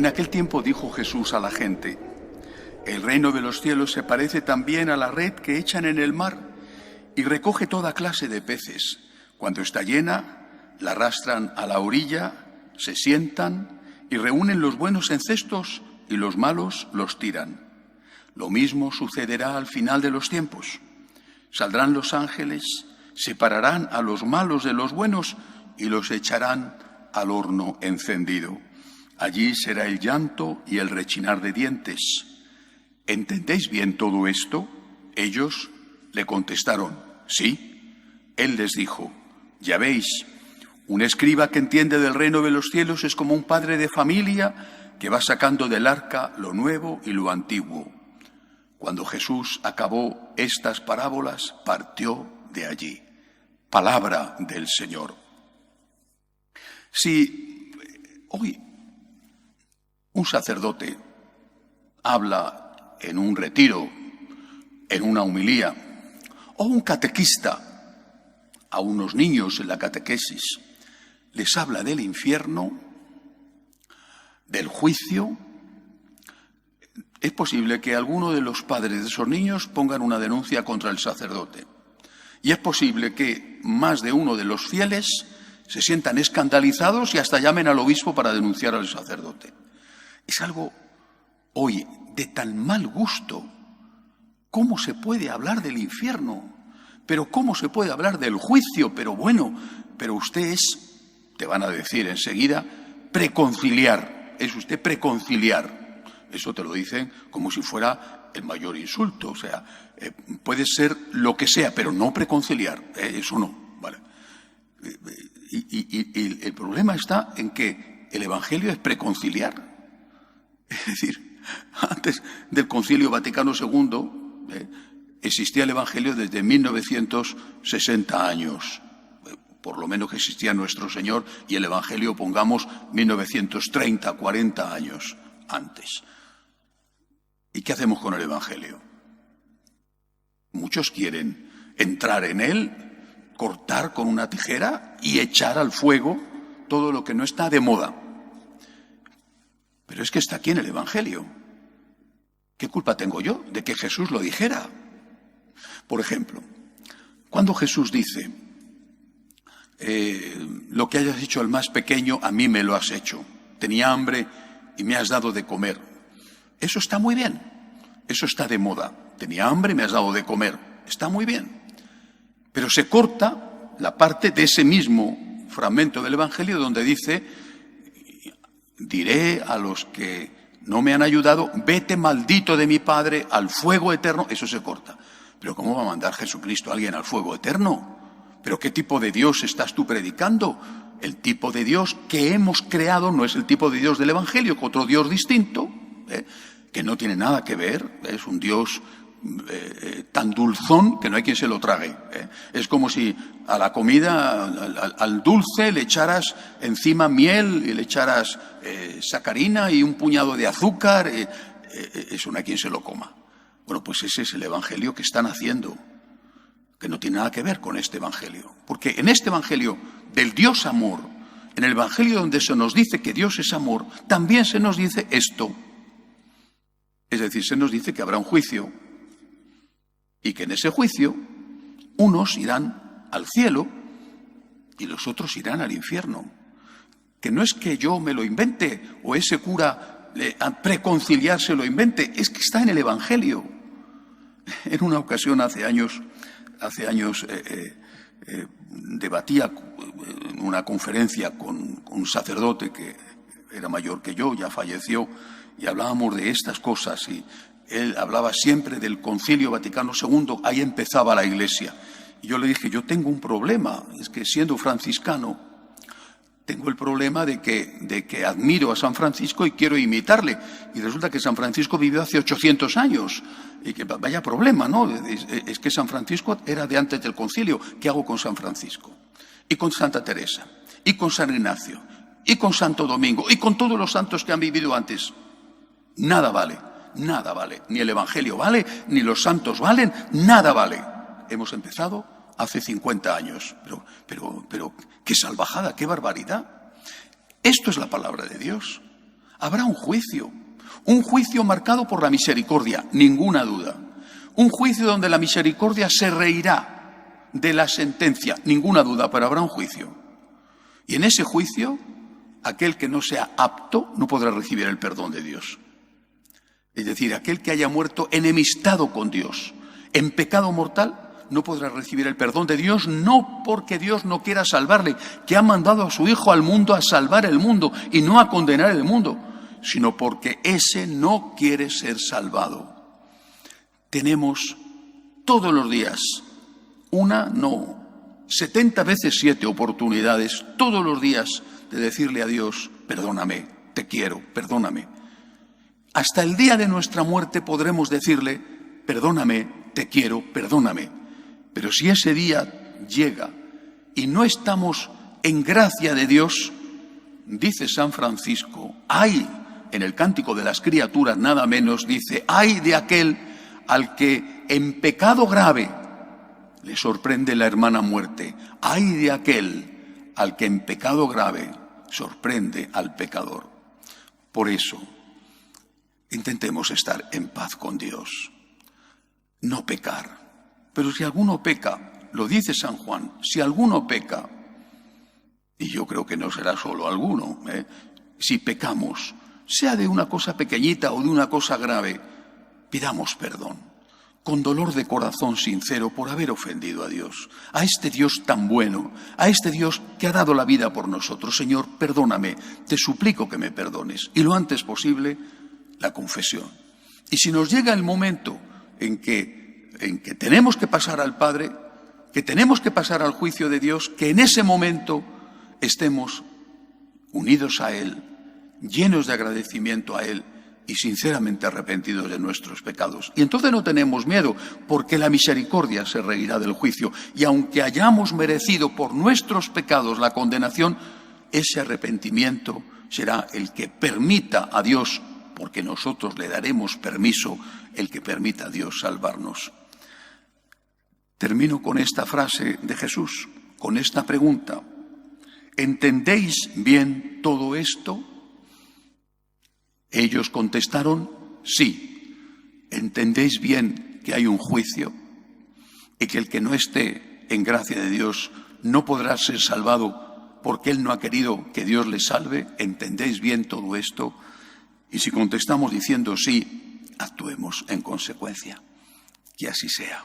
En aquel tiempo dijo Jesús a la gente: el reino de los cielos se parece también a la red que echan en el mar y recoge toda clase de peces. Cuando está llena, la arrastran a la orilla, se sientan y reúnen los buenos en cestos y los malos los tiran. Lo mismo sucederá al final de los tiempos. Saldrán los ángeles, separarán a los malos de los buenos y los echarán al horno encendido. Allí será el llanto y el rechinar de dientes. ¿Entendéis bien todo esto? Ellos le contestaron: sí. Él les dijo: ya veis, un escriba que entiende del reino de los cielos es como un padre de familia que va sacando del arca lo nuevo y lo antiguo. Cuando Jesús acabó estas parábolas, partió de allí. Palabra del Señor. Si hoy un sacerdote habla en un retiro, en una homilía, o un catequista a unos niños en la catequesis, les habla del infierno, del juicio, es posible que alguno de los padres de esos niños pongan una denuncia contra el sacerdote. Y es posible que más de uno de los fieles se sientan escandalizados y hasta llamen al obispo para denunciar al sacerdote. Es algo, oye, de tan mal gusto. ¿Cómo se puede hablar del infierno? Pero ¿cómo se puede hablar del juicio? Pero bueno, pero usted es, te van a decir enseguida, preconciliar. Es usted preconciliar. Eso te lo dicen como si fuera el mayor insulto. O sea, puede ser lo que sea, pero no preconciliar. Eso no, ¿vale? Y el problema está en que el Evangelio es preconciliar. Es decir, antes del Concilio Vaticano II existía el Evangelio desde 1960 años. Por lo menos que existía nuestro Señor y el Evangelio, pongamos, 1930, 40 años antes. ¿Y qué hacemos con el Evangelio? Muchos quieren entrar en él, cortar con una tijera y echar al fuego todo lo que no está de moda. Pero es que está aquí en el Evangelio. ¿Qué culpa tengo yo de que Jesús lo dijera? Por ejemplo, cuando Jesús dice: lo que hayas hecho al más pequeño, a mí me lo has hecho. Tenía hambre y me has dado de comer. Eso está muy bien. Eso está de moda. Tenía hambre y me has dado de comer. Está muy bien. Pero se corta la parte de ese mismo fragmento del Evangelio donde dice: diré a los que no me han ayudado, vete maldito de mi Padre al fuego eterno. Eso se corta. Pero ¿cómo va a mandar Jesucristo a alguien al fuego eterno? ¿Pero qué tipo de Dios estás tú predicando? El tipo de Dios que hemos creado no es el tipo de Dios del Evangelio, que otro Dios distinto, que no tiene nada que ver. Es un Dios tan dulzón que no hay quien se lo trague. Es como si a la comida, al dulce, le echaras encima miel y le echaras sacarina y un puñado de azúcar. Eso no hay quien se lo coma. Bueno, pues ese es el Evangelio que están haciendo, que no tiene nada que ver con este Evangelio. Porque en este Evangelio del Dios amor, en el Evangelio donde se nos dice que Dios es amor, también se nos dice esto. Es decir, se nos dice que habrá un juicio y que en ese juicio unos irán al cielo y los otros irán al infierno. Que no es que yo me lo invente o ese cura a preconciliar se lo invente, es que está en el Evangelio. En una ocasión hace años debatía en una conferencia con un sacerdote que era mayor que yo, ya falleció, y hablábamos de estas cosas, y él hablaba siempre del Concilio Vaticano II, ahí empezaba la Iglesia. Y yo le dije: yo tengo un problema, es que siendo franciscano, tengo el problema de que admiro a San Francisco y quiero imitarle. Y resulta que San Francisco vivió hace 800 años. Y que vaya problema, ¿no? Es que San Francisco era de antes del concilio. ¿Qué hago con San Francisco? Y con Santa Teresa. Y con San Ignacio. Y con Santo Domingo. Y con todos los santos que han vivido antes. Nada vale. Nada vale. Ni el Evangelio vale, ni los santos valen. Nada vale. Hemos empezado hace 50 años. Pero, qué salvajada, qué barbaridad. Esto es la palabra de Dios. Habrá un juicio marcado por la misericordia, ninguna duda. Un juicio donde la misericordia se reirá de la sentencia, ninguna duda, pero habrá un juicio. Y en ese juicio, aquel que no sea apto no podrá recibir el perdón de Dios. Es decir, aquel que haya muerto enemistado con Dios, en pecado mortal, no podrá recibir el perdón de Dios, no porque Dios no quiera salvarle, que ha mandado a su Hijo al mundo a salvar el mundo y no a condenar el mundo, sino porque ese no quiere ser salvado. Tenemos todos los días 70 veces 7 oportunidades todos los días de decirle a Dios, perdóname, te quiero, perdóname. Hasta el día de nuestra muerte podremos decirle, perdóname, te quiero, perdóname. Pero si ese día llega y no estamos en gracia de Dios, dice San Francisco, ay, en el Cántico de las Criaturas nada menos, dice, ay de aquel al que en pecado grave le sorprende la hermana muerte, ay de aquel al que en pecado grave sorprende al pecador. Por eso, intentemos estar en paz con Dios, no pecar. Pero si alguno peca, lo dice San Juan, si alguno peca, y yo creo que no será solo alguno, si pecamos, sea de una cosa pequeñita o de una cosa grave, pidamos perdón, con dolor de corazón sincero por haber ofendido a Dios, a este Dios tan bueno, a este Dios que ha dado la vida por nosotros. Señor, perdóname, te suplico que me perdones. Y lo antes posible, la confesión. Y si nos llega el momento en que tenemos que pasar al Padre, que tenemos que pasar al juicio de Dios, que en ese momento estemos unidos a Él, llenos de agradecimiento a Él y sinceramente arrepentidos de nuestros pecados. Y entonces no tenemos miedo, porque la misericordia se reirá del juicio. Y aunque hayamos merecido por nuestros pecados la condenación, ese arrepentimiento será el que permita a Dios, porque nosotros le daremos permiso, el que permita a Dios salvarnos. Termino con esta frase de Jesús, con esta pregunta. ¿Entendéis bien todo esto? Ellos contestaron, sí. ¿Entendéis bien que hay un juicio y que el que no esté en gracia de Dios no podrá ser salvado porque él no ha querido que Dios le salve? ¿Entendéis bien todo esto? Y si contestamos diciendo sí, actuemos en consecuencia. Que así sea.